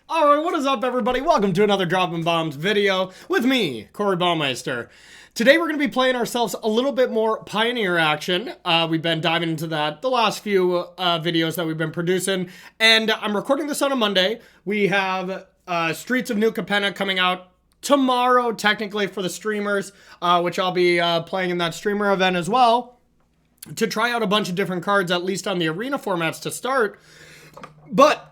Alright, what is up everybody? Welcome to another Droppin'Baums video with me, Corey Baumeister. Today we're going to be playing ourselves a little bit more Pioneer action. We've been diving into that the last few videos that we've been producing, and I'm recording this on a Monday. We have Streets of New Capenna coming out tomorrow, technically, for the streamers, which I'll be playing in that streamer event as well, to try out a bunch of different cards, at least on the arena formats to start. But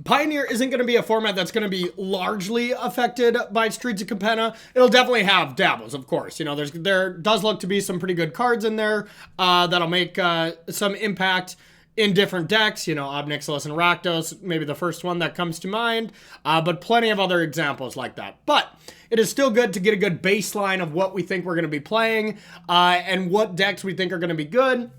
Pioneer isn't going to be a format that's going to be largely affected by Streets of Capenna. It'll definitely have dabbles, of course. You know, there does look to be some pretty good cards in there that'll make some impact in different decks. You know, Ob Nixilis and Rakdos, maybe the first one that comes to mind, but plenty of other examples like that. But it is still good to get a good baseline of what we think we're going to be playing and what decks we think are going to be good.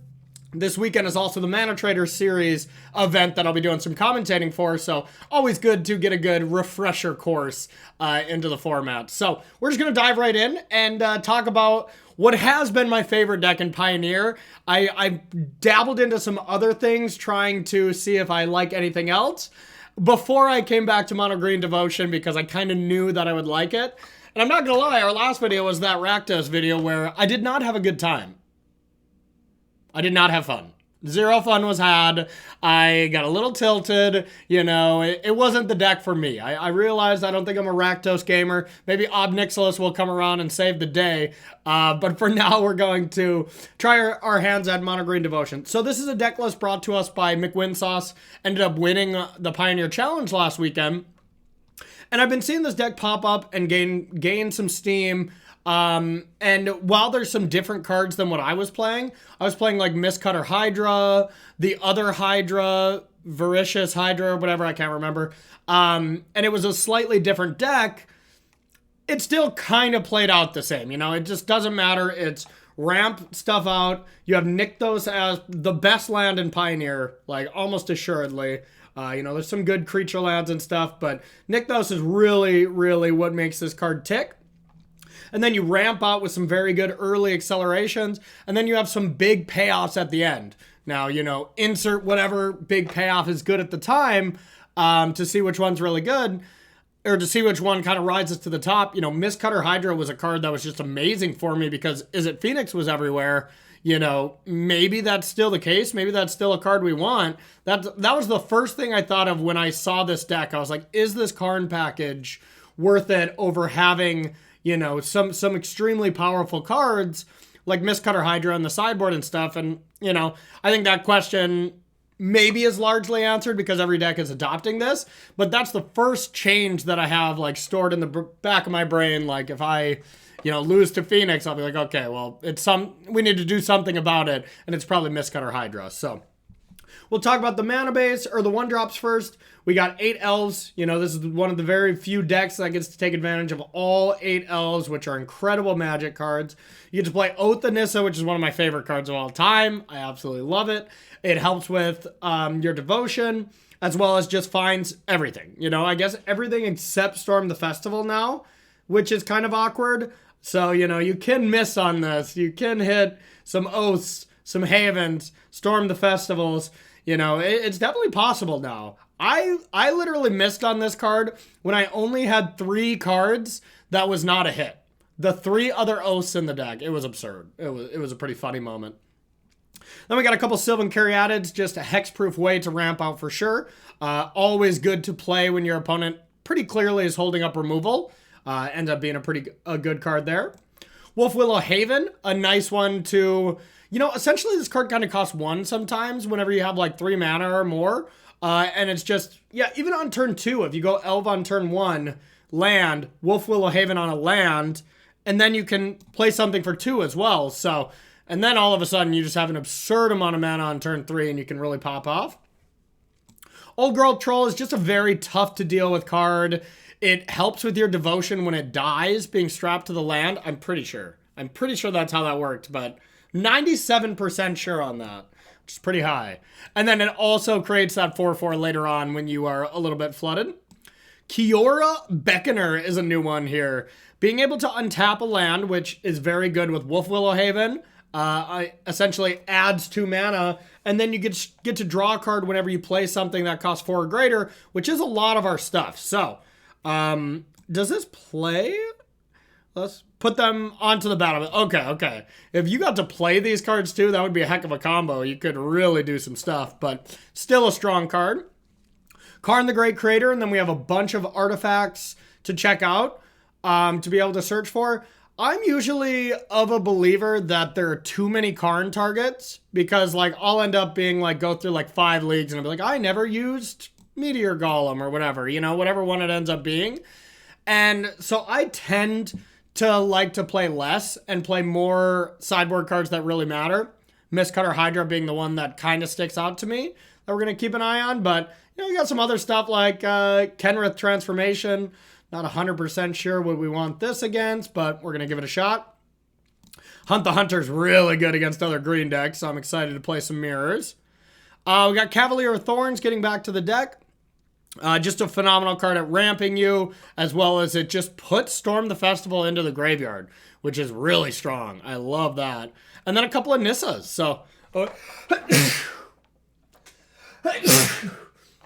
This weekend is also the Mana Trader Series event that I'll be doing some commentating for, so always good to get a good refresher course into the format. So we're just going to dive right in and talk about what has been my favorite deck in Pioneer. I dabbled into some other things, trying to see if I like anything else before I came back to Mono Green Devotion, because I kind of knew that I would like it. And I'm not going to lie, our last video was that Rakdos video where I did not have a good time. I did not have fun. Zero fun was had. I got a little tilted. You know, it wasn't the deck for me. I realized I don't think I'm a Rakdos gamer. Maybe Ob Nixilis will come around and save the day. But for now, we're going to try our hands at Mono Green Devotion. So this is a deck list brought to us by McWinsauce. Ended up winning the Pioneer Challenge last weekend. And I've been seeing this deck pop up and gain some steam. And while there's some different cards than what I was playing like Mistcutter Hydra, the other Hydra, Voracious Hydra, or whatever, I can't remember. And it was a slightly different deck. It still kind of played out the same, you know, it just doesn't matter. It's ramp stuff out. You have Nykthos as the best land in Pioneer, like almost assuredly. You know, there's some good creature lands and stuff, but Nykthos is really, really what makes this card tick. And then you ramp out with some very good early accelerations, and then you have some big payoffs at the end. Now, you know, insert whatever big payoff is good at the time to see which one's really good, or to see which one kind of rises to the top. You know, Mistcutter Hydra was a card that was just amazing for me because Izzet Phoenix was everywhere. You know, maybe that's still the case. Maybe that's still a card we want. That was the first thing I thought of when I saw this deck. I was like, is this Karn package worth it over having, you know, some extremely powerful cards like Mistcutter Hydra on the sideboard and stuff? And, you know, I think that question maybe is largely answered because every deck is adopting this, but that's the first change that I have, like, stored in the back of my brain. Like, if I, you know, lose to Phoenix, I'll be like, okay, well, we need to do something about it, and it's probably Mistcutter Hydra. So we'll talk about the mana base, or the 1-drops first. We got 8 elves. You know, this is one of the very few decks that gets to take advantage of all 8 elves, which are incredible Magic cards. You get to play Oath of Nissa, which is one of my favorite cards of all time. I absolutely love it. It helps with your devotion, as well as just finds everything. You know, I guess everything except Storm the Festival now, which is kind of awkward. So, you know, you can miss on this. You can hit some Oaths, some Havens, Storm the Festivals. You know, it's definitely possible now. I literally missed on this card when I only had 3 cards that was not a hit. The 3 other Oaths in the deck. It was absurd. It was a pretty funny moment. Then we got a couple Sylvan Caryatids, just a hexproof way to ramp out for sure. Always good to play when your opponent pretty clearly is holding up removal. Ends up being a good card there. Wolfwillow Haven, a nice one to, you know, essentially this card kind of costs 1 sometimes whenever you have like 3 mana or more. And it's just, yeah, even on turn 2, if you go Elf on turn 1, land, Wolfwillow Haven on a land, and then you can play something for 2 as well. So, and then all of a sudden you just have an absurd amount of mana on turn 3 and you can really pop off. Old Girl Troll is just a very tough to deal with card. It helps with your devotion when it dies, being strapped to the land. I'm pretty sure that's how that worked, but 97% sure on that, which is pretty high. And then it also creates that 4/4 later on when you are a little bit flooded. Kiora Beckoner is a new one here. Being able to untap a land, which is very good with Wolfwillow Haven, I essentially adds 2 mana, and then you get to draw a card whenever you play something that costs 4 or greater, which is a lot of our stuff. So, does this play? Let's put them onto the battle. Okay. If you got to play these cards too, that would be a heck of a combo. You could really do some stuff, but still a strong card. Karn the Great Creator, and then we have a bunch of artifacts to check out, to be able to search for. I'm usually of a believer that there are too many Karn targets, because like I'll end up being like, go through like 5 leagues and I'll be like, I never used Meteor Golem or whatever, you know, whatever one it ends up being. And so I tend to like to play less and play more sideboard cards that really matter. Mistcutter Hydra being the one that kind of sticks out to me that we're going to keep an eye on. But, you know, we got some other stuff like Kenrith Transformation. Not 100% sure what we want this against, but we're going to give it a shot. Hunt the Hunter's really good against other green decks, so I'm excited to play some mirrors. We got Cavalier of Thorns getting back to the deck. Just a phenomenal card at ramping you, as well as it just puts Storm the Festival into the graveyard, which is really strong. I love that. And then a couple of Nissas. So,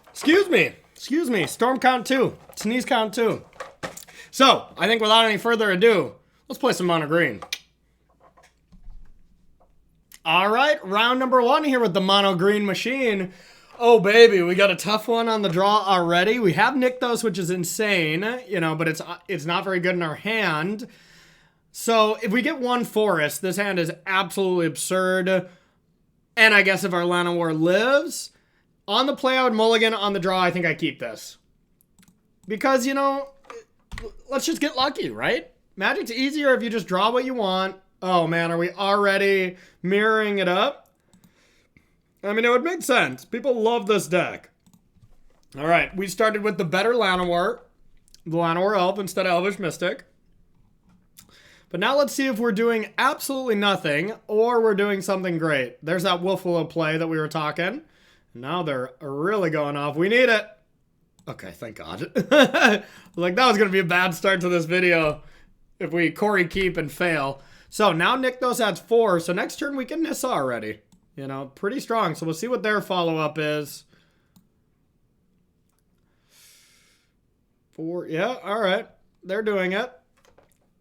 excuse me. Storm count 2. Sneeze count 2. So, I think without any further ado, let's play some mono green. All right, round number 1 here with the mono green machine. Oh, baby, we got a tough one on the draw already. We have Nykthos, which is insane, you know, but it's not very good in our hand. So if we get 1 forest, this hand is absolutely absurd. And I guess if our Llanowar lives, on the play I would mulligan, on the draw I think I keep this. Because, you know, let's just get lucky, right? Magic's easier if you just draw what you want. Oh man, are we already mirroring it up? I mean, it would make sense. People love this deck. All right, we started with the better Llanowar. The Llanowar Elf instead of Elvish Mystic. But now let's see if we're doing absolutely nothing or we're doing something great. There's that Wolfwillow play that we were talking. Now they're really going off. We need it. Okay, thank God. Like, that was going to be a bad start to this video if we Corey keep and fail. So now Nykthos adds 4. So next turn we can Nissa already. You know, pretty strong. So we'll see what their follow-up is. 4. Yeah, all right. They're doing it.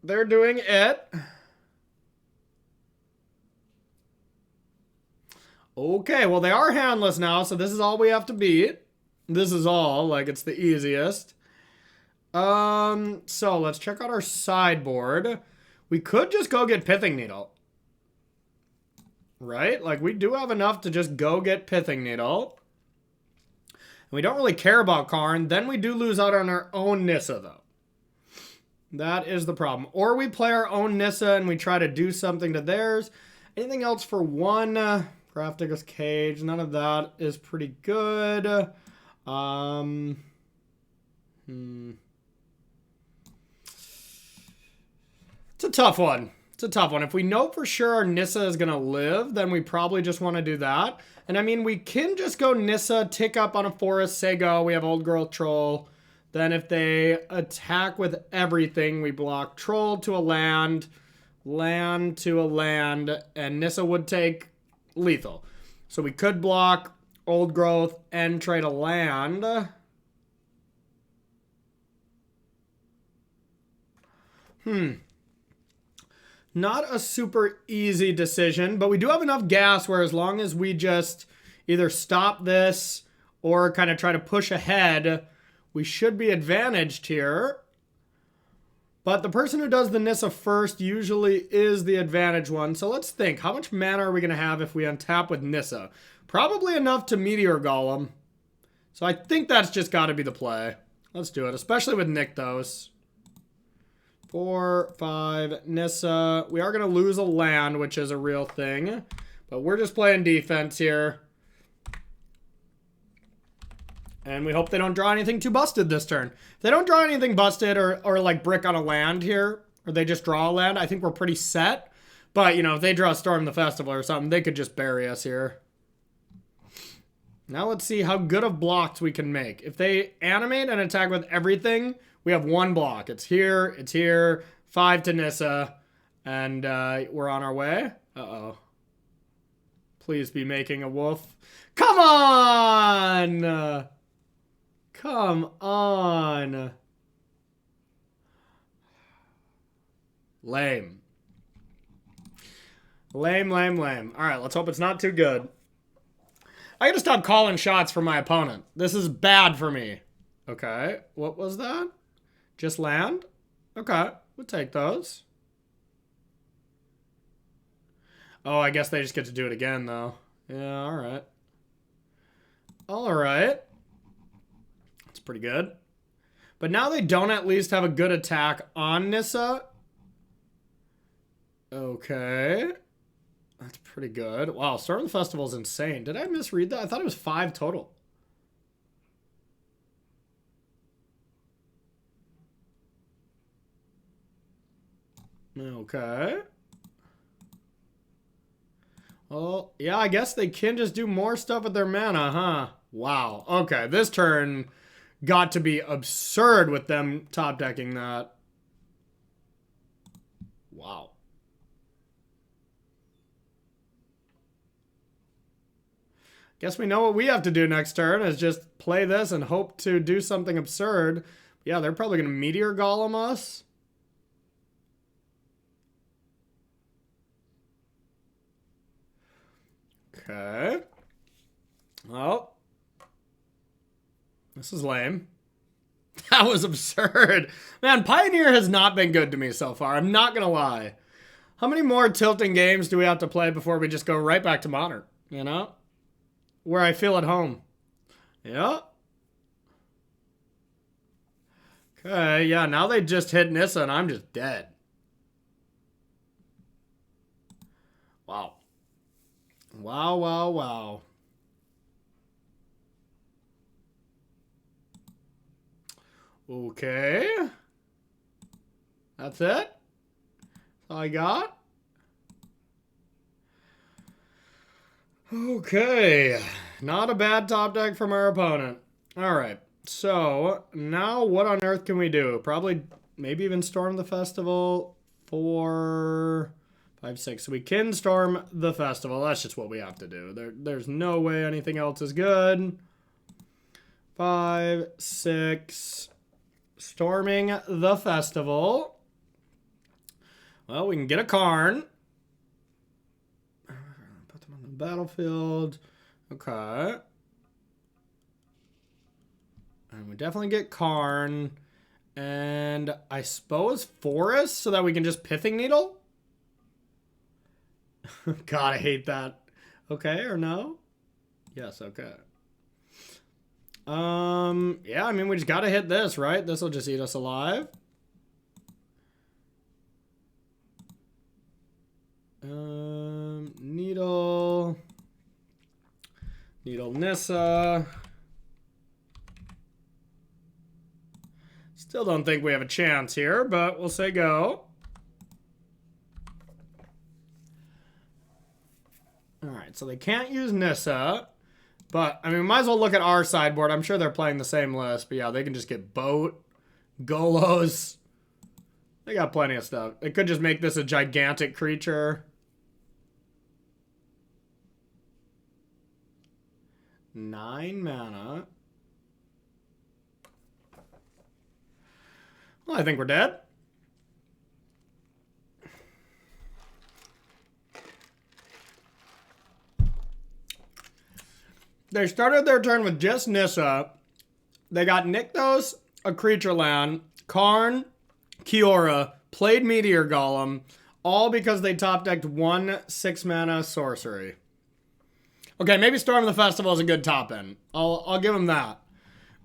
They're doing it. Okay, well, they are handless now, so this is all we have to beat. This is all, like, it's the easiest. So let's check out our sideboard. We could just go get Pithing Needle. Right? Like, we do have enough to just go get Pithing Needle. And we don't really care about Karn. Then we do lose out on our own Nissa, though. That is the problem. Or we play our own Nissa and we try to do something to theirs. Anything else for 1? Grafdigger's Cage. None of that is pretty good. It's a tough one. It's a tough one. If we know for sure our Nissa is going to live, then we probably just want to do that. And I mean, we can just go Nissa, tick up on a forest, say go. We have Old Growth Troll. Then if they attack with everything, we block Troll to a land, land to a land, and Nissa would take lethal. So we could block Old Growth and trade a land. Not a super easy decision, but we do have enough gas where as long as we just either stop this or kind of try to push ahead, we should be advantaged here. But the person who does the Nissa first usually is the advantage one. So let's think. How much mana are we going to have if we untap with Nissa? Probably enough to Meteor Golem. So I think that's just got to be the play. Let's do it, especially with Nykthos. 4, 5, Nissa. We are going to lose a land, which is a real thing. But we're just playing defense here. And we hope they don't draw anything too busted this turn. If they don't draw anything busted or like brick on a land here, or they just draw a land, I think we're pretty set. But, you know, if they draw Storm the Festival or something, they could just bury us here. Now let's see how good of blocks we can make. If they animate and attack with everything, we have 1 block. It's here, 5 to Nissa, and we're on our way. Uh-oh. Please be making a wolf. Come on! Come on. Lame. Lame, lame, lame. Alright, let's hope it's not too good. I gotta stop calling shots for my opponent. This is bad for me. Okay, what was that? Just land? Okay, we'll take those. Oh, I guess they just get to do it again, though. Yeah, alright. Alright. That's pretty good. But now they don't at least have a good attack on Nissa. Okay. That's pretty good. Wow, Storm of the Festival is insane. Did I misread that? I thought it was 5 total. Okay. Well, yeah, I guess they can just do more stuff with their mana, huh? Wow. Okay, this turn got to be absurd with them top decking that. Wow. Guess we know what we have to do next turn is just play this and hope to do something absurd. Yeah, they're probably going to Meteor Golem us. Okay. Well. This is lame. That was absurd. Man, Pioneer has not been good to me so far. I'm not going to lie. How many more tilting games do we have to play before we just go right back to Modern? You know? Where I feel at home. Yeah. Okay, yeah, now they just hit Nissa and I'm just dead. Wow. Wow, wow, wow. Okay. That's it? That's all I got? Okay. Not a bad top deck from our opponent. Alright. So, now what on earth can we do? Probably, maybe even Storm the Festival. 4, 5, 6. So we can Storm the Festival. That's just what we have to do. There's no way anything else is good. 5, 6. Storming the Festival. Well, we can get a Karn. Put them on the battlefield. Okay. And we definitely get Karn. And I suppose Forest so that we can just Pithing Needle? God, I hate that. Okay, or no? Yes, okay. Yeah, I mean, we just gotta hit this, right? This will just eat us alive. Needle Nissa. Still don't think we have a chance here, but we'll say go. Alright, so they can't use Nissa. But, I mean, we might as well look at our sideboard. I'm sure they're playing the same list. But yeah, they can just get Boat, Golos. They got plenty of stuff. They could just make this a gigantic creature. 9 mana. Well, I think we're dead. They started their turn with just Nissa. They got Nykthos, a creature land, Karn, Kiora, played Meteor Golem, all because they top decked 1 6-mana sorcery. Okay, maybe Storm of the Festival is a good top end. I'll give them that.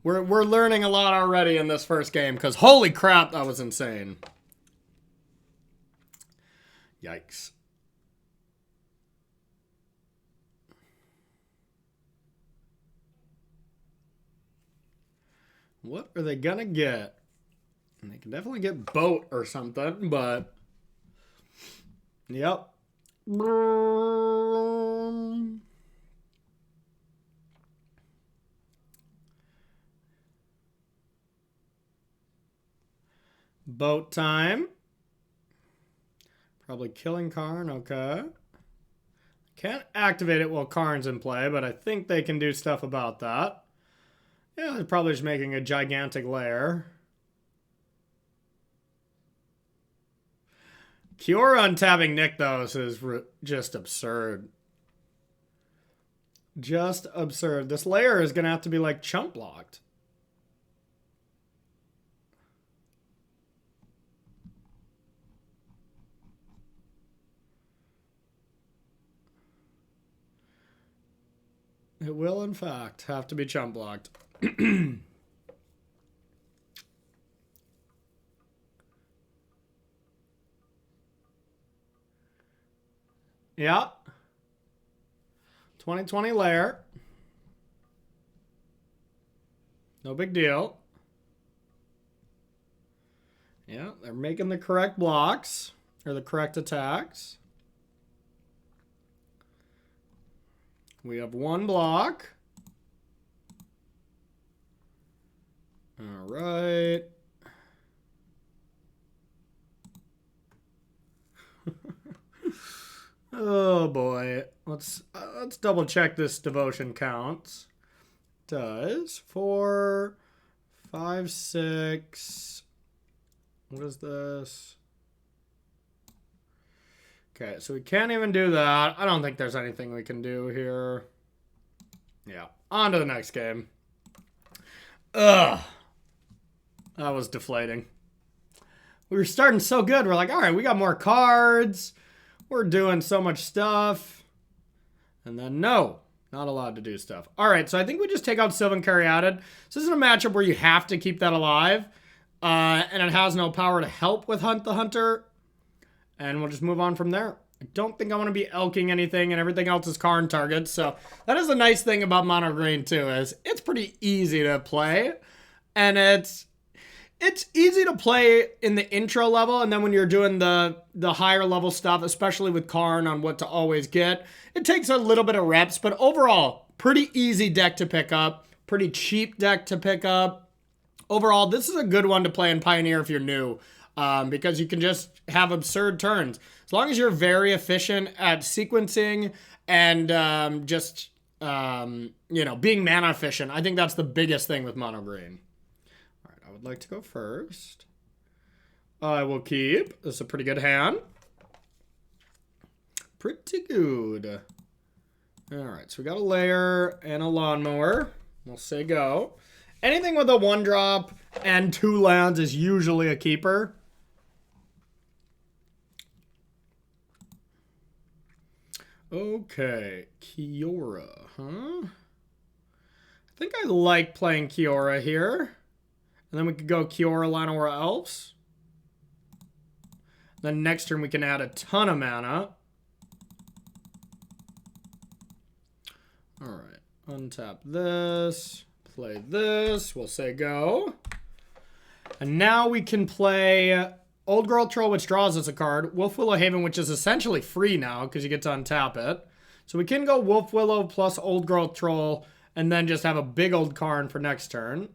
We're learning a lot already in this first game because holy crap, that was insane. Yikes. What are they gonna get? And they can definitely get Boat or something, but... Yep. Boat time. Probably killing Karn, okay. Can't activate it while Karn's in play, but I think they can do stuff about that. Yeah, they're probably just making a gigantic lair. Kiora untapping Nykthos is just absurd. Just absurd. This lair is going to have to be like chump blocked. It will, in fact, have to be chump blocked. Yeah. 2020 lair. No big deal. Yeah, they're making the correct blocks, or the correct attacks. We have one block. All right. Oh boy. Let's double check this devotion counts. Does 4, 5, 6. What is this? Okay, so we can't even do that. I don't think there's anything we can do here. Yeah, on to the next game. Ugh. That was deflating. We were starting so good. We're like, all right, we got more cards. We're doing so much stuff. And then no, not allowed to do stuff. All right, so I think we just take out Sylvan Caryatid. So this is a matchup where you have to keep that alive. And it has no power to help with Hunt the Hunter. And we'll just move on from there. I don't think I want to be elking anything, and everything else is Karn targets. So that is the nice thing about Mono Green too, is it's pretty easy to play. And it's easy to play in the intro level, and then when you're doing the higher level stuff, especially with Karn on what to always get, it takes a little bit of reps, but overall, pretty easy deck to pick up, pretty cheap deck to pick up. Overall, this is a good one to play in Pioneer if you're new, because you can just have absurd turns. As long as you're very efficient at sequencing and being mana efficient, I think that's the biggest thing with Mono Green. I would like to go first. I will keep. This is a pretty good hand. Pretty good. Alright, so we got a lair and a lawnmower. We'll say go. Anything with a 1-drop and 2 lands is usually a keeper. Okay, Kiora, huh? I think I like playing Kiora here. And then we could go Kiora, Llanowar Elves. Then next turn we can add a ton of mana. Alright, untap this. Play this. We'll say go. And now we can play Old Girl Troll, which draws us a card. Wolfwillow Haven, which is essentially free now because you get to untap it. So we can go Wolfwillow plus Old Girl Troll and then just have a big old Karn for next turn.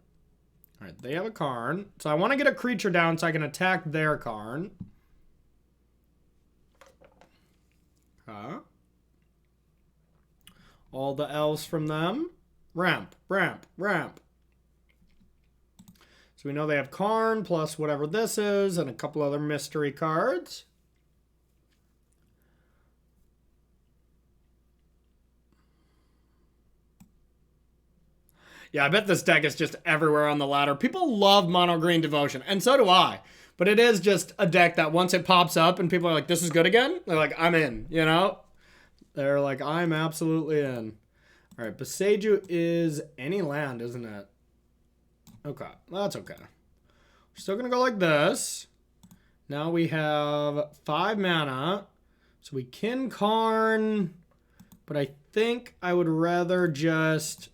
All right, they have a Karn. So I want to get a creature down so I can attack their Karn. Huh? All the elves from them. Ramp, ramp, ramp. So we know they have Karn plus whatever this is and a couple other mystery cards. Yeah, I bet this deck is just everywhere on the ladder. People love Mono Green Devotion, and so do I. But it is just a deck that once it pops up and people are like, this is good again, they're like, I'm in, you know? They're like, I'm absolutely in. All right, Boseiju is any land, isn't it? Okay, that's okay. We're still going to go like this. Now we have 5 mana. So we can Karn, but I think I would rather just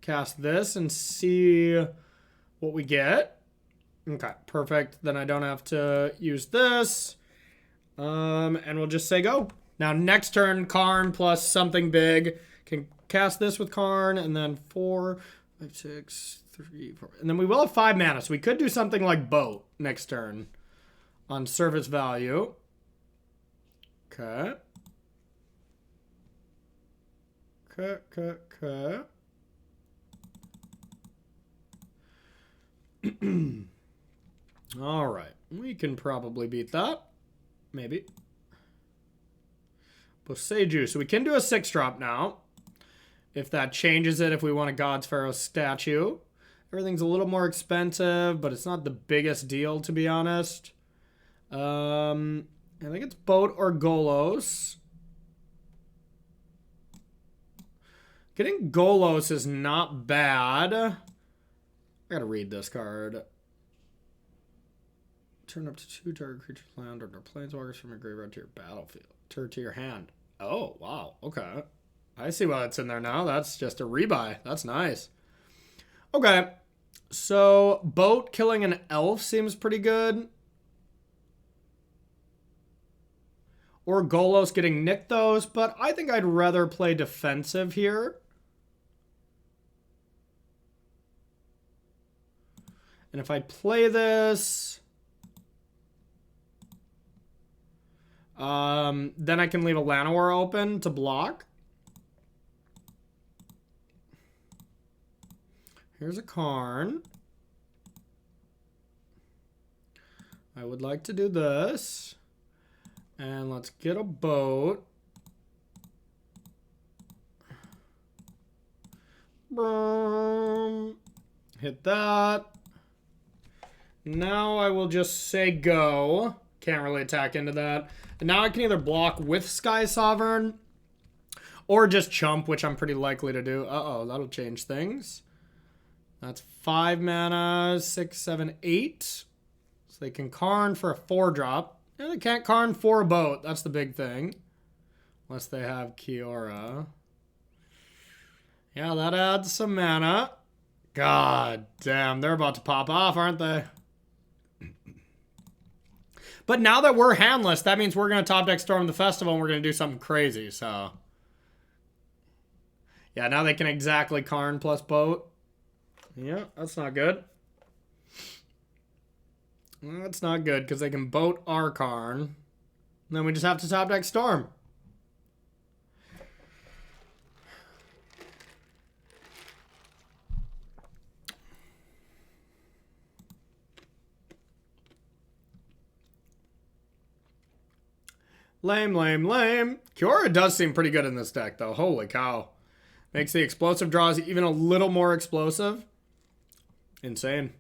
cast this and see what we get. Okay, perfect. Then I don't have to use this. And we'll just say go. Now next turn, Karn plus something big. Can cast this with Karn, and then 4, 5, 6, 3, 4. And then we will have 5 mana, so we could do something like Boat next turn on service value. Okay. Okay. All right. We can probably beat that. Maybe. Boseiju. So we can do a 6-drop now. If that changes it, if we want a God's Pharaoh statue. Everything's a little more expensive, but it's not the biggest deal, to be honest. I think it's Boat or Golos. Getting Golos is not bad. I gotta read this card. Turn up to 2 target creatures land or planeswalkers from your graveyard to your battlefield. Turn to your hand. Oh, wow. Okay. I see what's in there now. That's just a rebuy. That's nice. Okay. So, Boat killing an elf seems pretty good. Or Golos getting Nykthos, but I think I'd rather play defensive here. And if I play this, then I can leave a Llanowar open to block. Here's a Karn. I would like to do this. And let's get a Boat. Boom. Hit that. Now I will just say go. Can't really attack into that. And now I can either block with Sky Sovereign or just chump, which I'm pretty likely to do. Uh-oh, that'll change things. That's 5 mana, 6, 7, 8. So they can Karn for a 4-drop. And they can't Karn for a Boat. That's the big thing. Unless they have Kiora. Yeah, that adds some mana. God damn, they're about to pop off, aren't they? But now that we're handless, that means we're going to top deck Storm the Festival and we're going to do something crazy, so. Yeah, now they can exactly Karn plus Boat. Yeah, that's not good. That's not good because they can Boat our Karn. Then we just have to top deck Storm. Lame. Kiora does seem pretty good in this deck, though. Holy cow. Makes the explosive draws even a little more explosive. Insane.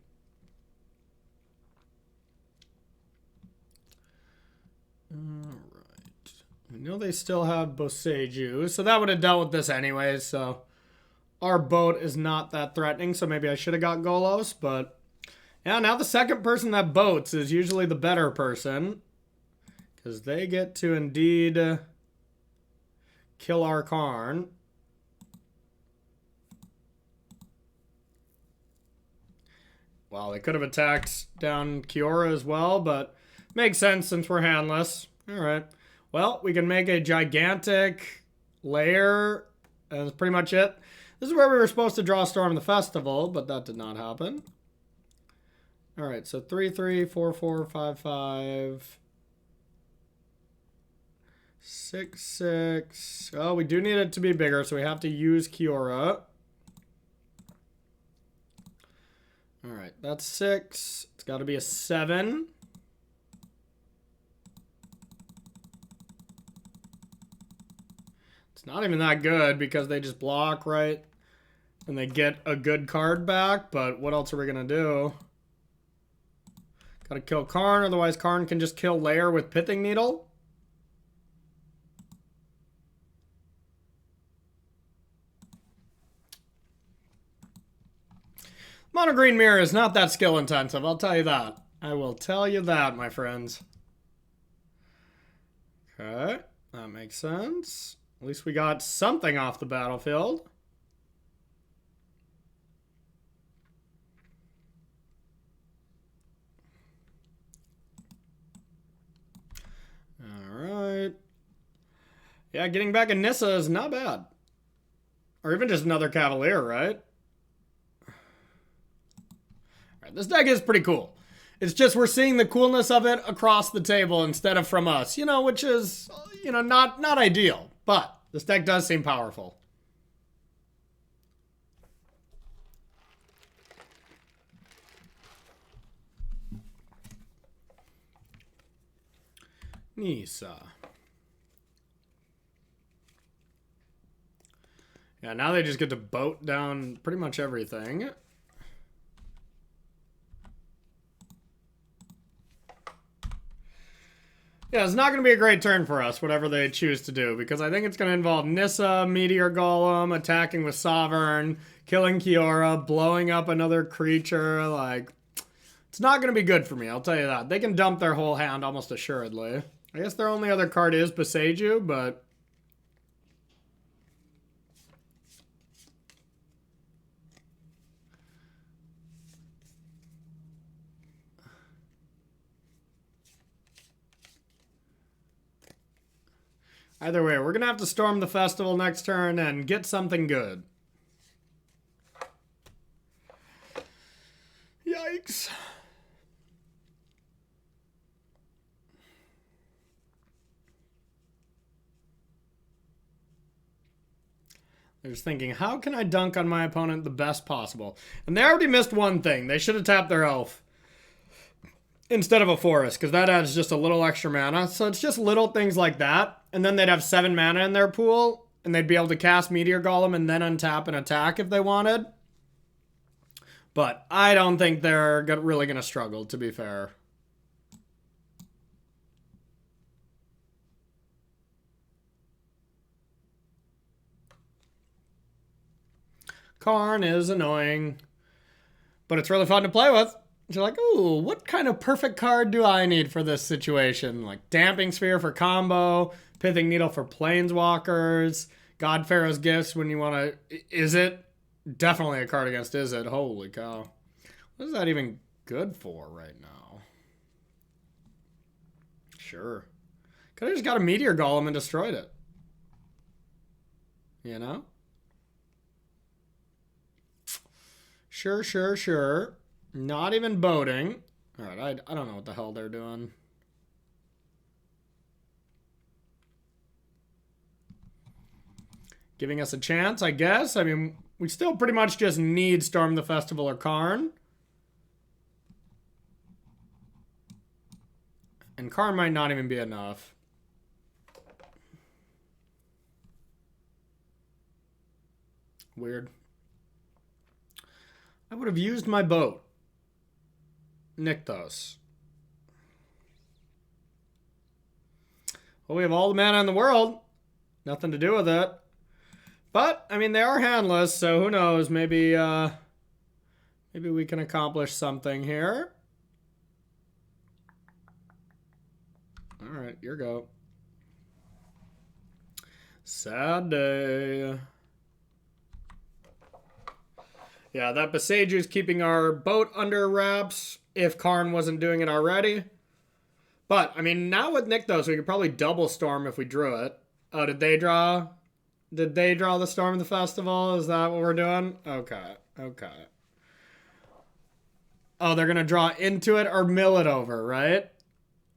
Alright. I know they still have Boseiju, so that would have dealt with this anyways, so our Boat is not that threatening, so maybe I should have got Golos, but yeah, now the second person that boats is usually the better person. Because they get to indeed kill our Karn. Well, they could have attacked down Kiora as well, but makes sense since we're handless. Alright. Well, we can make a gigantic lair, and that's pretty much it. This is where we were supposed to draw Storm the Festival, but that did not happen. Alright, so 3/3, 4/4, 5/5... 6/6. Oh, we do need it to be bigger, so we have to use Kiora. Alright, that's 6. It's got to be a 7. It's not even that good because they just block, right? And they get a good card back, but what else are we going to do? Got to kill Karn, otherwise Karn can just kill Lair with Pithing Needle. Mono Green Mirror is not that skill intensive, I'll tell you that. I will tell you that, my friends. Okay, that makes sense. At least we got something off the battlefield. Alright. Yeah, getting back a Nissa is not bad. Or even just another Cavalier, right? This deck is pretty cool. It's just we're seeing the coolness of it across the table instead of from us, you know, which is, you know, not ideal. But this deck does seem powerful. Nisa. Yeah, now they just get to boat down pretty much everything. Yeah, it's not going to be a great turn for us, whatever they choose to do, because I think it's going to involve Nissa, Meteor Golem, attacking with Sovereign, killing Kiora, blowing up another creature. Like, it's not going to be good for me, I'll tell you that. They can dump their whole hand almost assuredly. I guess their only other card is Boseiju, but... either way, we're going to have to storm the festival next turn and get something good. Yikes. They're just thinking, how can I dunk on my opponent the best possible? And they already missed one thing. They should have tapped their elf instead of a forest, because that adds just a little extra mana. So it's just little things like that. And then they'd have 7 mana in their pool, and they'd be able to cast Meteor Golem and then untap and attack if they wanted. But I don't think they're really going to struggle, to be fair. Karn is annoying, but it's really fun to play with. You're like, ooh, what kind of perfect card do I need for this situation? Like Damping Sphere for combo, Pithing Needle for planeswalkers, God Pharaoh's Gifts when you want to... Is it? Definitely a card against Is It. Holy cow. What is that even good for right now? Sure. Could have just got a Meteor Golem and destroyed it. You know? Sure, sure, sure. Not even boating. Alright, I don't know what the hell they're doing. Giving us a chance, I guess. I mean, we still pretty much just need Storm the Festival or Karn. And Karn might not even be enough. Weird. I would have used my boat. Nykthos. Well, we have all the mana in the world. Nothing to do with it. But, I mean, they are handless, so who knows? Maybe we can accomplish something here. Alright, your go. Sad day. Yeah, that Boseiju's keeping our boat under wraps if Karn wasn't doing it already. But, I mean, now with Nykthos, we could probably double Storm if we drew it. Oh, did they draw? Did they draw the Storm of the Festival? Is that what we're doing? Okay, okay. Oh, they're going to draw into it or mill it over, right?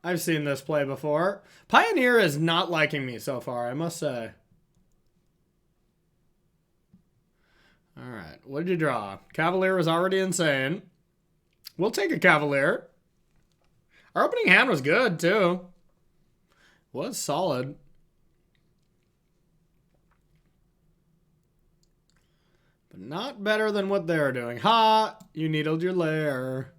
I've seen this play before. Pioneer is not liking me so far, I must say. Alright, what did you draw? Cavalier was already insane. We'll take a Cavalier. Our opening hand was good, too. Was solid. But not better than what they're doing. Ha! You needled your lair.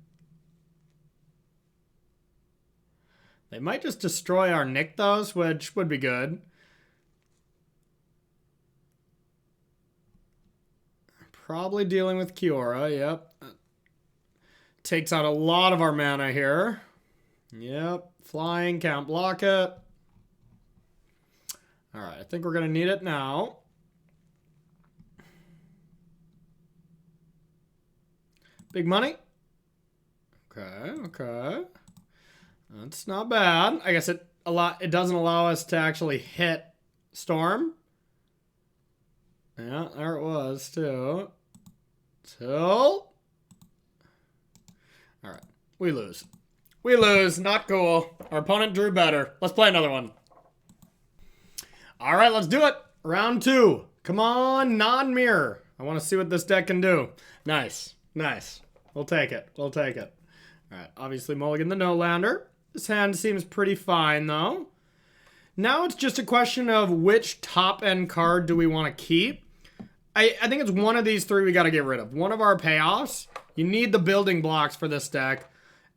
They might just destroy our Nykthos, which would be good. Probably dealing with Kiora, yep. Takes out a lot of our mana here. Yep, flying, can't block it. Alright, I think we're going to need it now. Big money. Okay, okay. That's not bad. I guess it doesn't allow us to actually hit Storm. Yeah, there it was, too. Till... Alright, we lose. We lose, not cool. Our opponent drew better. Let's play another one. Alright, let's do it. Round 2. Come on, non-mirror. I want to see what this deck can do. Nice, nice. We'll take it, we'll take it. Alright, obviously mulligan the no-lander. This hand seems pretty fine, though. Now it's just a question of which top end card do we want to keep. I think it's one of these three we got to get rid of. One of our payoffs. You need the building blocks for this deck.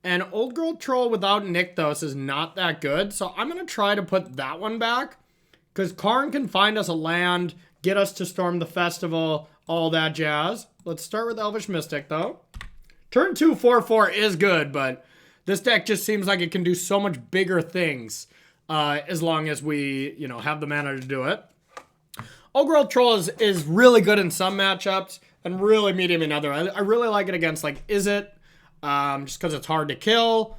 And Old Girl Troll without Nykthos is not that good. So I'm going to try to put that one back. Because Karn can find us a land, get us to storm the festival, all that jazz. Let's start with Elvish Mystic, though. Turn 2, 4/4 is good, but this deck just seems like it can do so much bigger things as long as we, you know, have the mana to do it. Old Girl Troll is really good in some matchups and really medium in other. I really like it against, like, Izzet, just because it's hard to kill.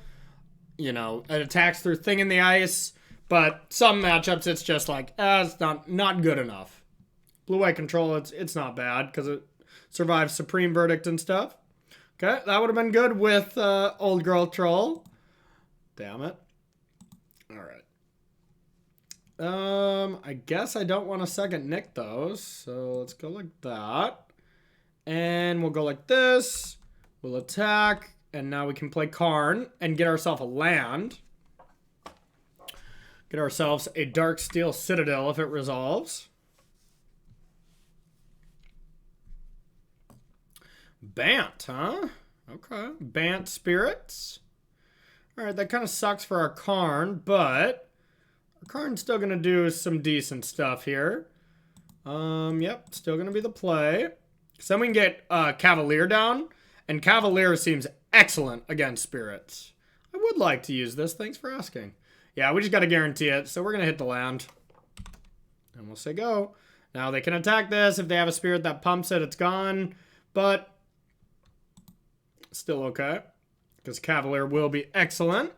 You know, it attacks through Thing in the Ice. But some matchups, it's just like, it's not good enough. Blue-white control, it's not bad because it survives Supreme Verdict and stuff. Okay, that would have been good with Old Girl Troll. Damn it. All right. I guess I don't want to second Nykthos, so let's go like that. And we'll go like this. We'll attack, and now we can play Karn and get ourselves a land. Get ourselves a Darksteel Citadel if it resolves. Bant, huh? Okay. Bant Spirits. Alright, that kind of sucks for our Karn, but our Karn's still going to do some decent stuff here. Yep, still going to be the play. So then we can get Cavalier down, and Cavalier seems excellent against Spirits. I would like to use this. Thanks for asking. Yeah, we just got to guarantee it. So we're going to hit the land. And we'll say go. Now they can attack this. If they have a spirit that pumps it, it's gone. But still okay. Because Cavalier will be excellent.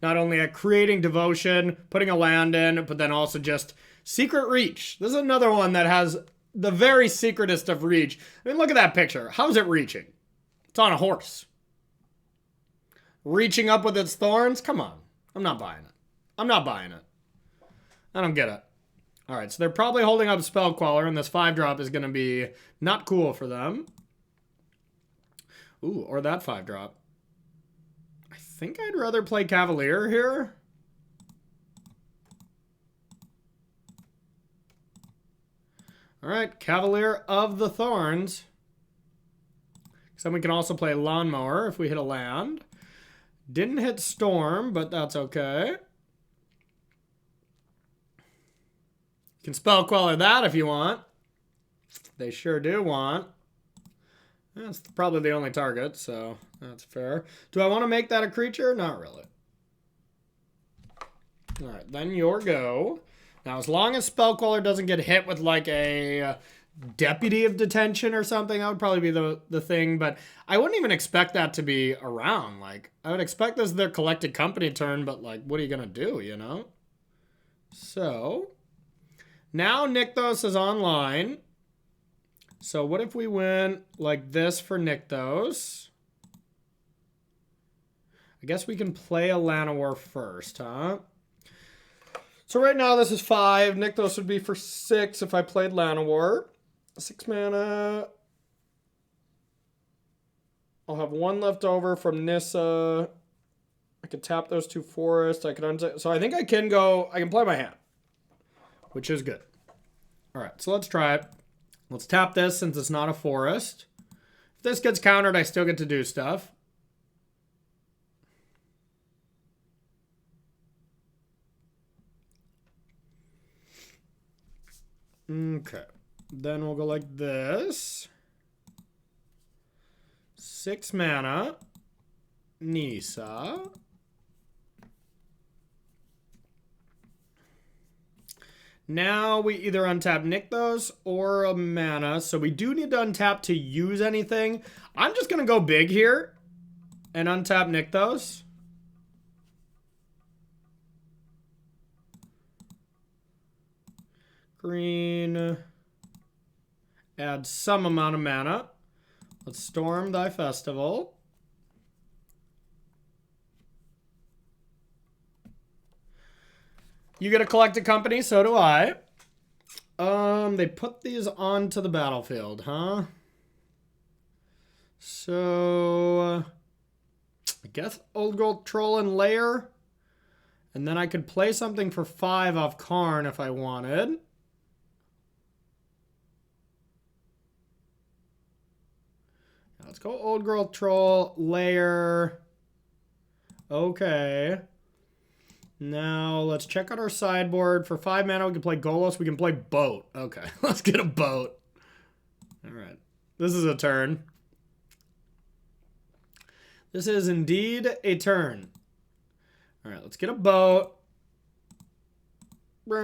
Not only at creating devotion, putting a land in, but then also just Secret Reach. This is another one that has the very secretest of reach. I mean, look at that picture. How's it reaching? It's on a horse. Reaching up with its thorns? Come on. I'm not buying it. I'm not buying it. I don't get it. All right, so they're probably holding up Spellqueller, and this 5-drop is going to be not cool for them. Ooh, or that 5-drop. I think I'd rather play Cavalier here. All right, Cavalier of the Thorns. So we can also play Lawnmower if we hit a land. Didn't hit Storm, but that's okay. You can Spellqueller that if you want. They sure do want. That's probably the only target, so that's fair. Do I want to make that a creature? Not really. All right, then your go. Now, as long as Spellqueller doesn't get hit with like a Deputy of Detention or something, that would probably be the thing. But I wouldn't even expect that to be around. Like, I would expect this is their Collected Company turn, but like, what are you going to do, you know? So, now Nykthos is online. So what if we went like this for Nykthos? I guess we can play a Llanowar first, huh? So right now this is 5. Nykthos would be for 6 if I played Llanowar. 6 mana. I'll have 1 left over from Nissa. I could tap those 2 forests. I could untap. So I think I can play my hand, which is good. All right, so let's try it. Let's tap this since it's not a forest. If this gets countered, I still get to do stuff. Okay. Then we'll go like this. 6 mana. Nissa. Now we either untap Nykthos or a mana. So we do need to untap to use anything. I'm just going to go big here and untap Nykthos. Green. Add some amount of mana. Let's storm thy festival. You get a Collected Company, so do I. They put these onto the battlefield, huh? So, I guess Old Gold Troll and Lair. And then I could play something for 5 off Karn if I wanted. Let's go Old Girl Troll, Lair. Okay. Now, let's check out our sideboard. For 5 mana, we can play Golos. We can play Boat. Okay, let's get a Boat. All right. This is a turn. This is indeed a turn. All right, let's get a Boat. I'm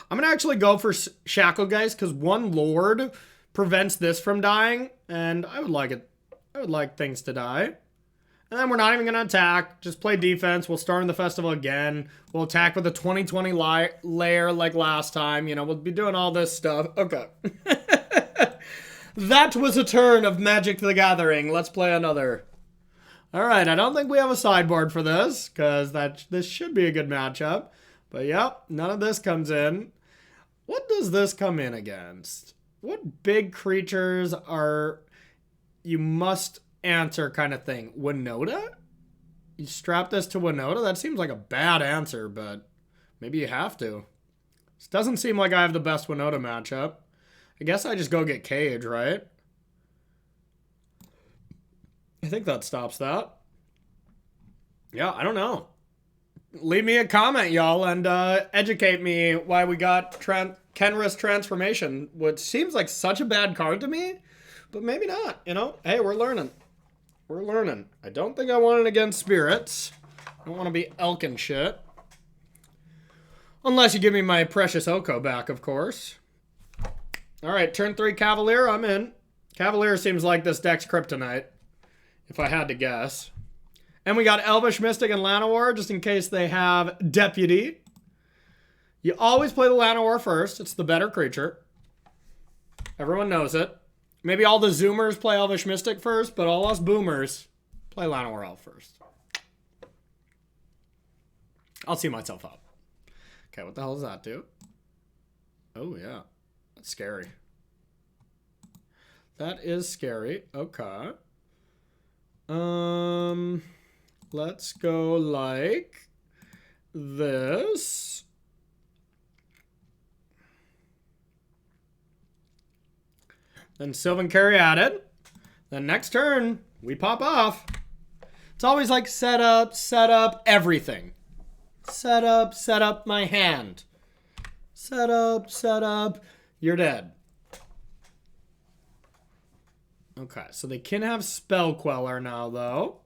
going to actually go for Shackle, guys, because 1 Lord prevents this from dying, and I would like it. I would like things to die. And then we're not even going to attack. Just play defense. We'll storm the festival again. We'll attack with a 2020 layer like last time. You know, we'll be doing all this stuff. Okay. That was a turn of Magic the Gathering. Let's play another. All right. I don't think we have a sideboard for this because this should be a good matchup. But yep, none of this comes in. What does this come in against? What big creatures are you must answer kind of thing? Winota? You strap this to Winota? That seems like a bad answer, but maybe you have to. This doesn't seem like I have the best Winota matchup. I guess I just go get Cage, right? I think that stops that. Yeah, I don't know. Leave me a comment, y'all, and educate me why we got Kenris Transformation, which seems like such a bad card to me, but maybe not, you know? Hey, we're learning. We're learning. I don't think I want it against Spirits. I don't want to be elk and shit. Unless you give me my precious Oko back, of course. All right, turn 3 Cavalier, I'm in. Cavalier seems like this deck's kryptonite, if I had to guess. And we got Elvish Mystic and Llanowar, just in case they have Deputy. You always play the Llanowar first. It's the better creature. Everyone knows it. Maybe all the Zoomers play Elvish Mystic first, but all us Boomers play Llanowar Elf first. I'll see myself up. Okay, what the hell does that do? Oh, yeah. That's scary. That is scary. Okay. Let's go like this. Then Sylvan Carry added. Then next turn, we pop off. It's always like set up, everything. Set up my hand. Set up, you're dead. Okay, so they can have Spell Queller now, though.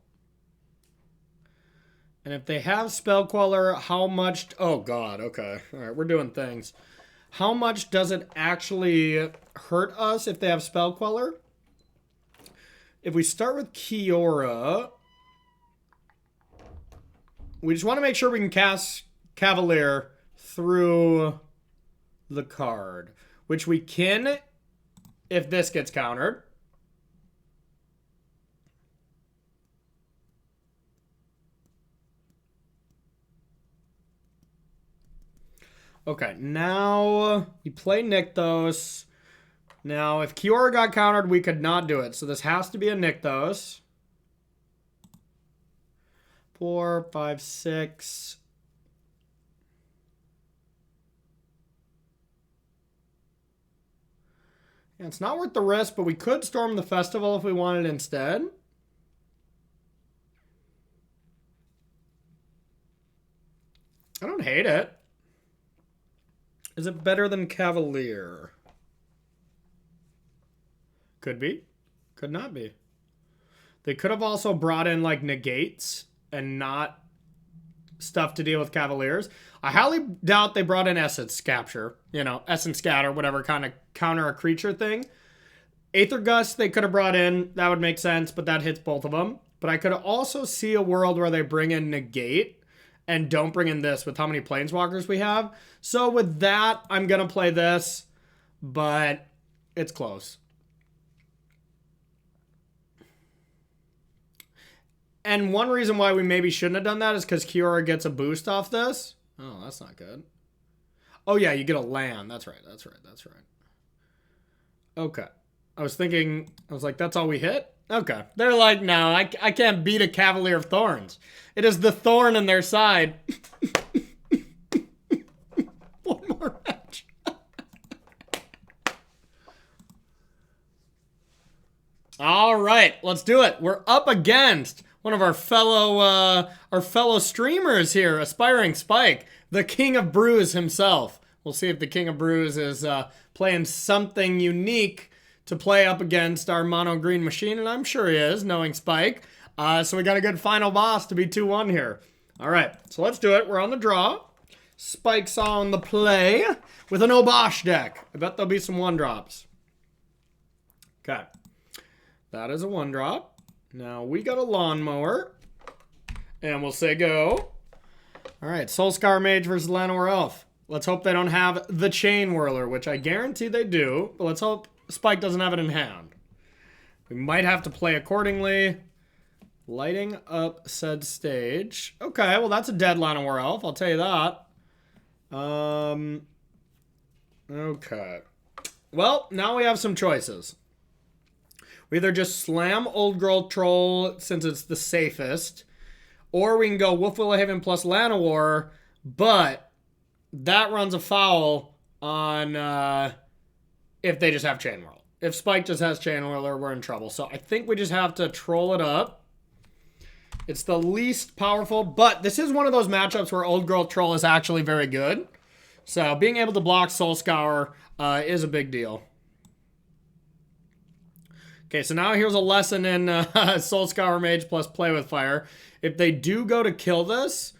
And if they have Spell Queller, how much... Oh, God, okay. All right, we're doing things. How much does it actually hurt us if they have Spell Queller? If we start with Kiora, we just want to make sure we can cast Cavalier through the card, which we can if this gets countered. Okay, now we play Nykthos. Now, if Kiora got countered, we could not do it. So this has to be a Nykthos. 4, 5, 6. Yeah, it's not worth the risk, but we could storm the festival if we wanted instead. I don't hate it. Is it better than Cavalier? Could be. Could not be. They could have also brought in, like, negates and not stuff to deal with Cavaliers. I highly doubt they brought in Essence Capture. You know, Essence Scatter, whatever kind of counter a creature thing. Aether Gust they could have brought in. That would make sense, but that hits both of them. But I could also see a world where they bring in Negate and don't bring in this with how many Planeswalkers we have. So with that, I'm going to play this, but it's close. And one reason why we maybe shouldn't have done that is because Kiora gets a boost off this. Oh, that's not good. Oh, yeah, you get a land. That's right. Okay. I was like, that's all we hit? Okay. They're like, no, I can't beat a Cavalier of Thorns. It is the thorn in their side. One more match. All right, let's do it. We're up against one of our fellow streamers here, Aspiring Spike, the King of Brews himself. We'll see if the King of Brews is playing something unique to play up against our mono green machine, and I'm sure he is, knowing Spike. So we got a good final boss to be 2-1 here. All right, so let's do it. We're on the draw. Spike's on the play with an Obosh deck. I bet there'll be some 1-drops. Okay. That is a 1-drop. Now we got a lawnmower. And we'll say go. All right, Soulscar Mage versus Llanowar Elf. Let's hope they don't have the Chain Whirler, which I guarantee they do. But let's hope Spike doesn't have it in hand. We might have to play accordingly. Lighting up said stage. Okay, well that's a dead Llanowar Elf, I'll tell you that. Okay. Well, now we have some choices. We either just slam Old Girl Troll since it's the safest, or we can go Wolf Willowhaven plus Llanowar, but that runs afoul on if they just have Chain Whirl. If Spike just has Chain Whirler, we're in trouble. So I think we just have to troll it up. It's the least powerful, but this is one of those matchups where Old Girl Troll is actually very good. So being able to block Soul Scour is a big deal. Okay, so now here's a lesson in Soul Scour Mage plus Play with Fire. If they do go to kill this,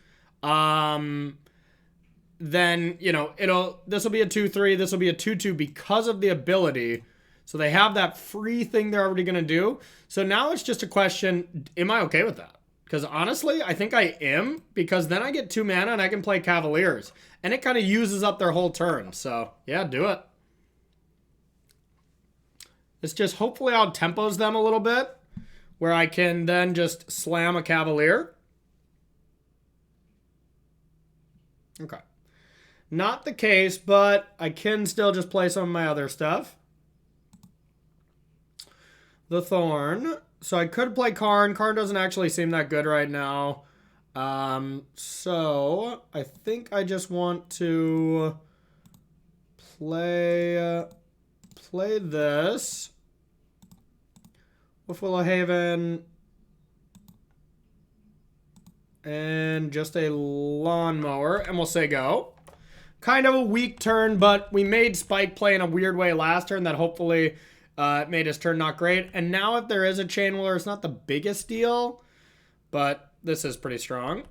then, you know, this will be a 2-3, this will be a 2-2 because of the ability. So they have that free thing they're already going to do. So now it's just a question, am I okay with that? Because honestly, I think I am, because then I get 2 mana and I can play Cavaliers. And it kind of uses up their whole turn. So, yeah, do it. It's just hopefully out-tempos them a little bit, where I can then just slam a Cavalier. Okay. Not the case, but I can still just play some of my other stuff. The Thorn. So I could play Karn. Karn doesn't actually seem that good right now. So I think I just want to play this with Willowhaven and just a lawnmower, and we'll say go. Kind of a weak turn, but we made Spike play in a weird way last turn that hopefully made his turn not great. And now if there is a Chain Whirler, it's not the biggest deal, but this is pretty strong.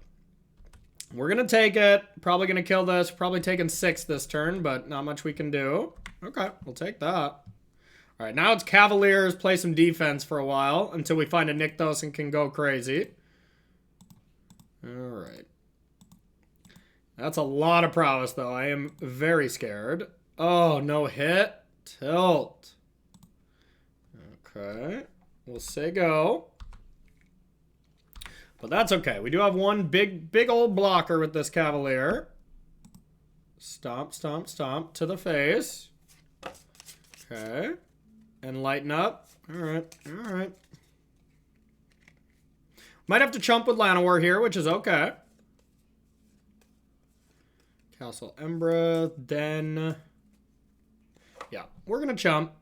We're going to take it. Probably going to kill this. Probably taking 6 this turn, but not much we can do. Okay, we'll take that. All right, now it's Cavaliers. Play some defense for a while until we find a Nykthos and can go crazy. All right. That's a lot of prowess, though. I am very scared. Oh, no hit. Tilt. Okay. We'll say go. But that's okay. We do have one big old blocker with this Cavalier. Stomp, stomp, stomp to the face. Okay. And lighten up. All right. All right. Might have to chump with Llanowar here, which is okay. Castle Embra, then... Yeah, we're going to chump.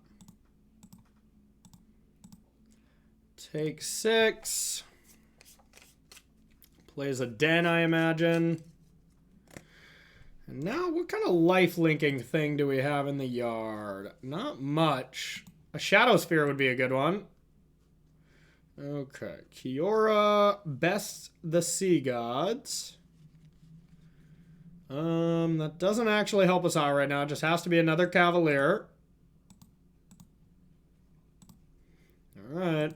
Take 6. Plays a Den, I imagine. And now, what kind of life-linking thing do we have in the yard? Not much. A Shadow Sphere would be a good one. Okay. Kiora, Best the Sea Gods. That doesn't actually help us out right now. It just has to be another Cavalier. Alright.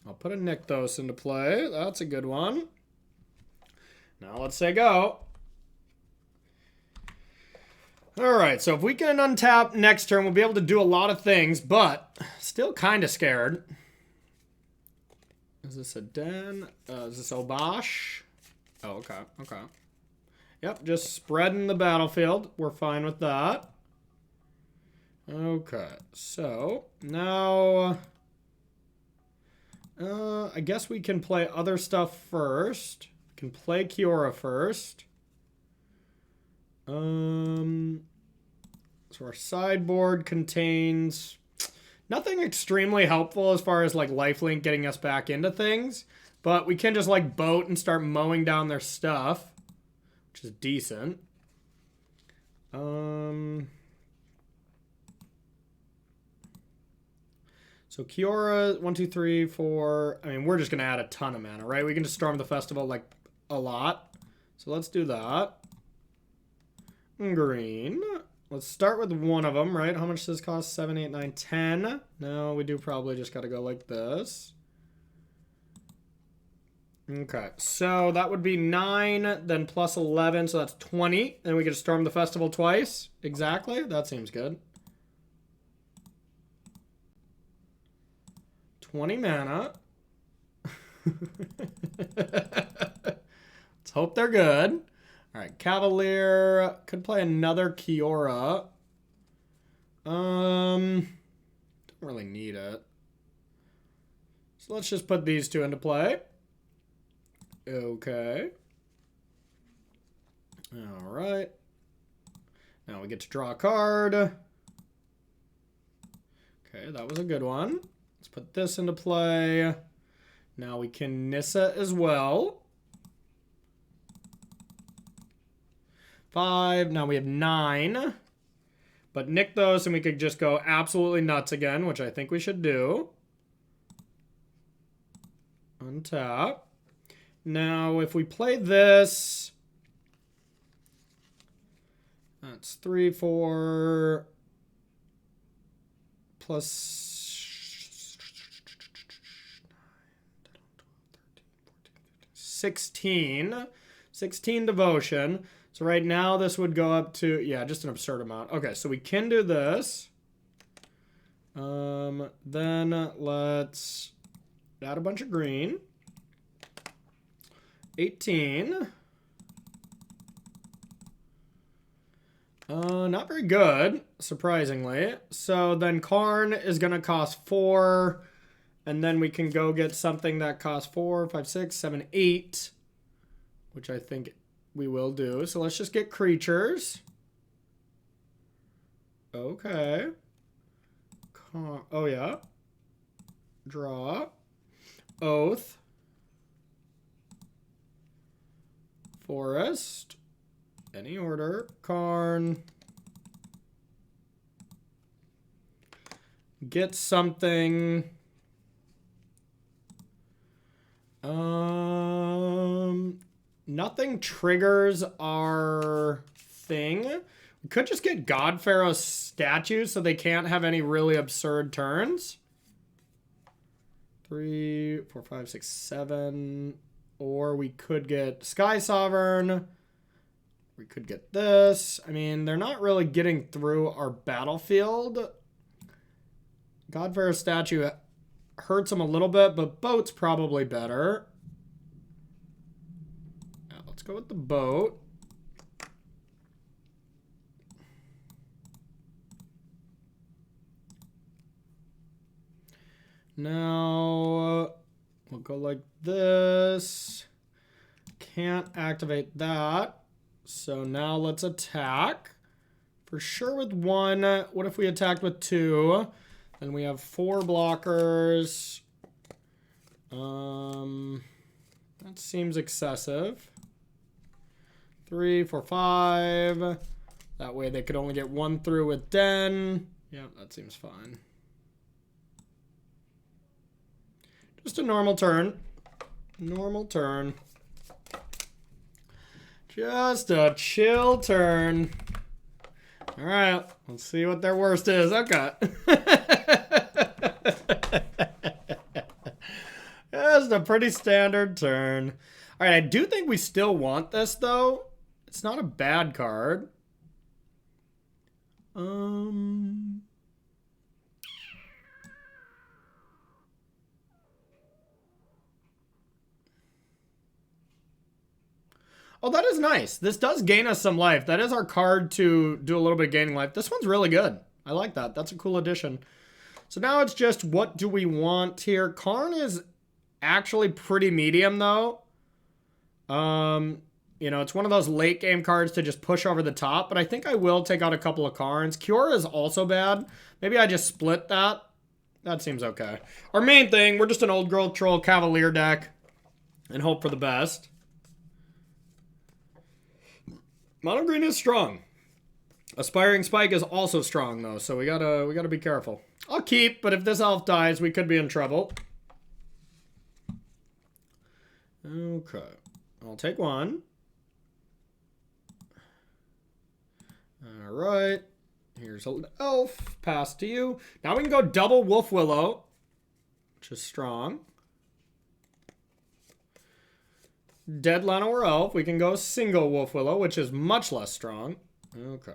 I'll put a Nykthos into play. That's a good one. Now let's say go. Alright, so if we can untap next turn, we'll be able to do a lot of things, but still kind of scared. Is this a Den? Is this Obosh? Oh, okay, okay. Yep, just spreading the battlefield. We're fine with that. Okay, so now I guess we can play other stuff first. We can play Kiora first. So our sideboard contains nothing extremely helpful as far as like lifelink getting us back into things. But we can just like boat and start mowing down their stuff, which is decent. So Kiora, 1, 2, 3, 4. I mean, we're just going to add a ton of mana, right? We can just storm the festival like a lot. So let's do that. Green. Let's start with one of them, right? How much does this cost? 7, 8, 9, 10. No, we do probably just got to go like this. Okay, so that would be 9, then plus 11, so that's 20. Then we get to storm the festival twice. Exactly, that seems good. 20 mana. Let's hope they're good. All right, Cavalier. Could play another Kiora. Don't really need it. So let's just put these two into play. Okay. All right. Now we get to draw a card. Okay, that was a good one. Let's put this into play. Now we can Nissa as well. 5. Now we have 9. But nick those and we could just go absolutely nuts again, which I think we should do. Untap. Now, if we play this, that's 3, 4, plus 16. 16 devotion. So right now this would go up to, yeah, just an absurd amount. Okay, so we can do this. Then let's add a bunch of green. 18. Not very good, surprisingly. So then Karn is going to cost 4. And then we can go get something that costs 4, 5, 6, 7, 8. Which I think we will do. So let's just get creatures. Okay. Oh, yeah. Draw. Oath. Forest. Any order. Karn. Get something. Nothing triggers our thing. We could just get God Pharaoh's statues so they can't have any really absurd turns. 3, 4, 5, 6, 7. Or we could get Sky Sovereign. We could get this. I mean, they're not really getting through our battlefield. God Pharaoh's statue hurts them a little bit, but boat's probably better. Now, let's go with the boat. Now, we'll go like this. Can't activate that. So now let's attack. For sure with 1. What if we attacked with 2? Then we have 4 blockers. That seems excessive. 3, 4, 5. That way they could only get 1 through with Den. Yeah, that seems fine. Just a normal turn. Normal turn. Just a chill turn. All right, let's see what their worst is. Okay. Just a pretty standard turn. All right, I do think we still want this, though. It's not a bad card. Oh, that is nice. This does gain us some life. That is our card to do a little bit of gaining life. This one's really good. I like that. That's a cool addition. So now it's just, what do we want here? Karn is actually pretty medium, though. You know, it's one of those late game cards to just push over the top, but I think I will take out a couple of Karns. Cure is also bad. Maybe I just split that. That seems okay. Our main thing, we're just an old girl troll Cavalier deck and hope for the best. Mono green is strong. Aspiring Spike is also strong though, so we gotta be careful. I'll keep, but if this elf dies, we could be in trouble. Okay. I'll take one. Alright. Here's an elf. Pass to you. Now we can go double Wolf Willow, which is strong. Dead Lano or elf. We can go single Wolf Willow, which is much less strong. Okay.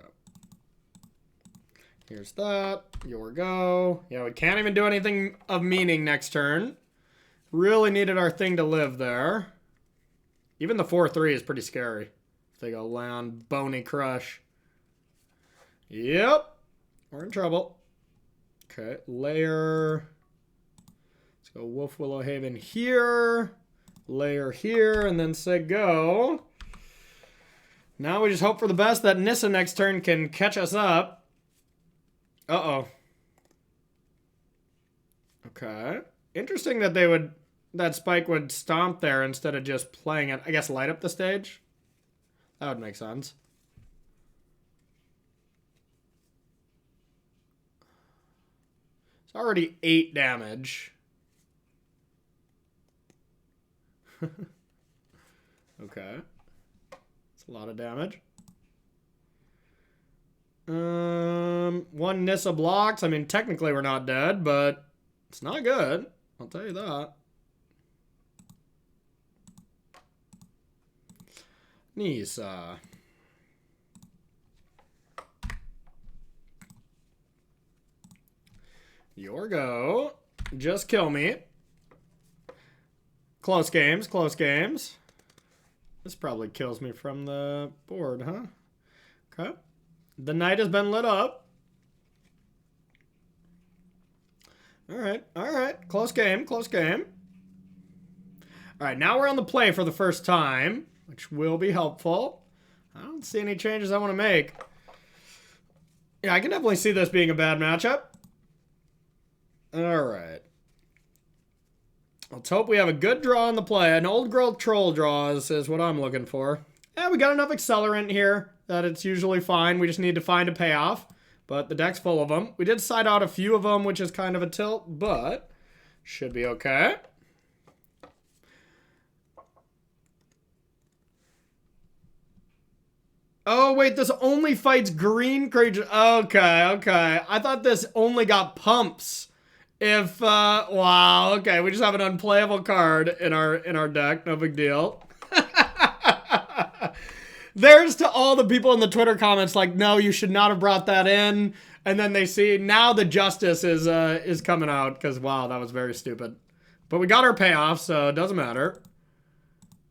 Here's that. Your go. Yeah, we can't even do anything of meaning next turn. Really needed our thing to live there. Even the 4-3 is pretty scary. If they go land, Bony Crush. Yep. We're in trouble. Okay, layer. Let's go Wolf Willow Haven here. Layer here, and then say go. Now we just hope for the best that Nissa next turn can catch us up. Uh-oh. Okay. Interesting that they would... that Spike would stomp there instead of just playing it. I guess light up the stage? That would make sense. It's already 8 damage. Okay. It's a lot of damage. One Nissa blocks. I mean, technically we're not dead, but it's not good. I'll tell you that. Nissa. Your go. Just kill me. Close games, close games. This probably kills me from the board, huh? Okay. The night has been lit up. Alright, alright. Close game, close game. Alright, now we're on the play for the first time, which will be helpful. I don't see any changes I want to make. Yeah, I can definitely see this being a bad matchup. Alright. Let's hope we have a good draw on the play. An old girl troll draw is what I'm looking for. Yeah, we got enough accelerant here that it's usually fine. We just need to find a payoff. But the deck's full of them. We did side out a few of them, which is kind of a tilt, but should be okay. Oh, wait, this only fights green creatures. Okay, okay. I thought this only got pumps. If, wow, okay, we just have an unplayable card in our deck. No big deal. There's to all the people in the Twitter comments like, no, you should not have brought that in. And then they see, now the justice is coming out because, wow, that was very stupid. But we got our payoff, so it doesn't matter.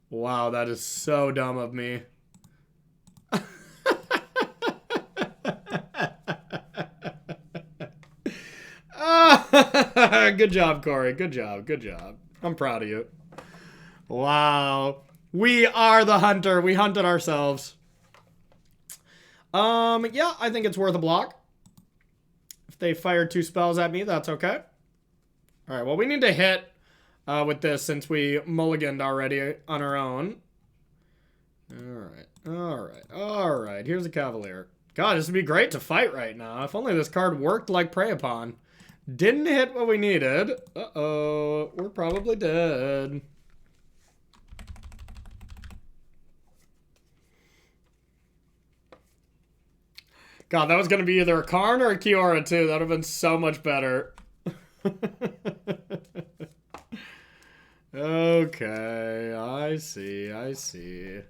Wow, that is so dumb of me. Good job, Corey. Good job. Good job. I'm proud of you. Wow. We are the hunter. We hunted ourselves. Yeah, I think it's worth a block. If they fire 2 spells at me, that's okay. All right, well, we need to hit with this since we mulliganed already on our own. All right, all right, all right. Here's a Cavalier. God, this would be great to fight right now. If only this card worked like Prey Upon. Didn't hit what we needed. Uh-oh, we're probably dead. God, that was going to be either a Karn or a Kiora, too. That would have been so much better. Okay, I see, I see.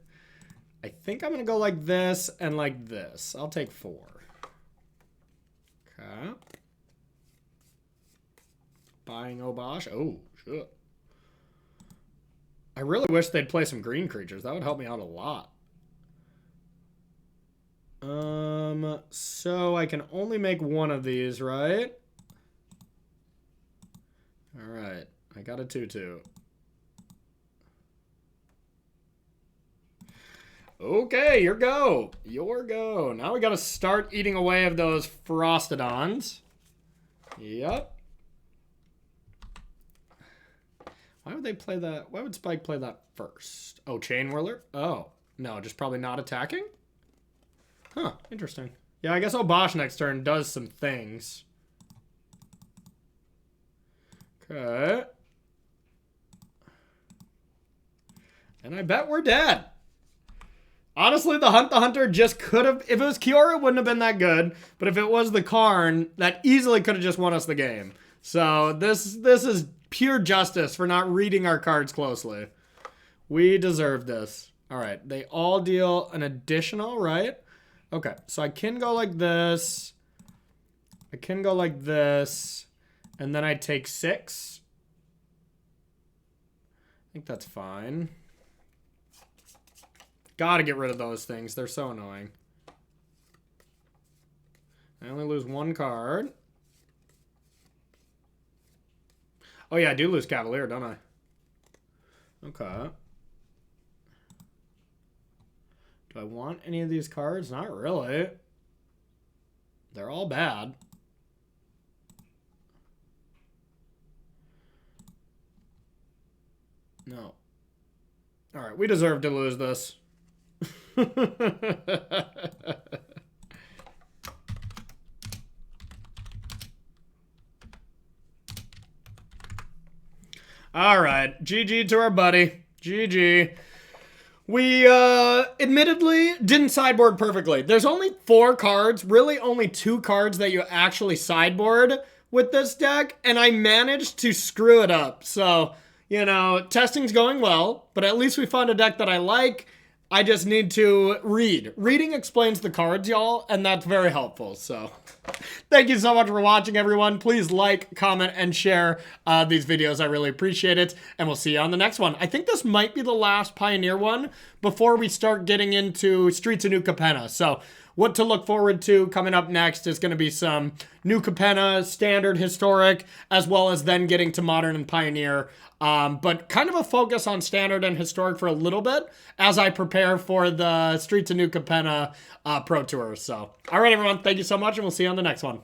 I think I'm going to go like this and like this. I'll take 4. Okay. Buying Obosh. Oh, shit. I really wish they'd play some green creatures. That would help me out a lot. So I can only make one of these, right? Alright. I got a 2-2. Okay, your go. Your go. Now we gotta start eating away of those Frostodons. Yep. Why would they play that? Why would Spike play that first? Oh, Chain Whirler? Oh, no, just probably not attacking? Huh, interesting. Yeah, I guess Obosh next turn does some things. Okay. And I bet we're dead. Honestly, the Hunt the Hunter just could have... If it was Kiora, it wouldn't have been that good. But if it was the Karn, that easily could have just won us the game. So this is pure justice for not reading our cards closely. We deserve this. All right, they all deal an additional, right? Okay, so I can go like this. I can go like this. And then I take 6. I think that's fine. Gotta get rid of those things. They're so annoying. I only lose 1 card. Oh yeah, I do lose Cavalier, don't I? Okay. Do I want any of these cards? Not really. They're all bad. No. Alright, we deserve to lose this. Alright, GG to our buddy. GG. We, admittedly didn't sideboard perfectly. There's only 4 cards, really only 2 cards that you actually sideboard with this deck, and I managed to screw it up. So, you know, testing's going well, but at least we found a deck that I like. I just need to read. Reading explains the cards, y'all, and that's very helpful. So, thank you so much for watching, everyone. Please like, comment, and share these videos. I really appreciate it, and we'll see you on the next one. I think this might be the last Pioneer one before we start getting into Streets of New Capenna. So, what to look forward to coming up next is going to be some New Capenna, Standard, Historic, as well as then getting to Modern and Pioneer. But kind of a focus on Standard and Historic for a little bit as I prepare for the Streets of New Capenna Pro Tour. So, all right, everyone. Thank you so much, and we'll see you on the next one.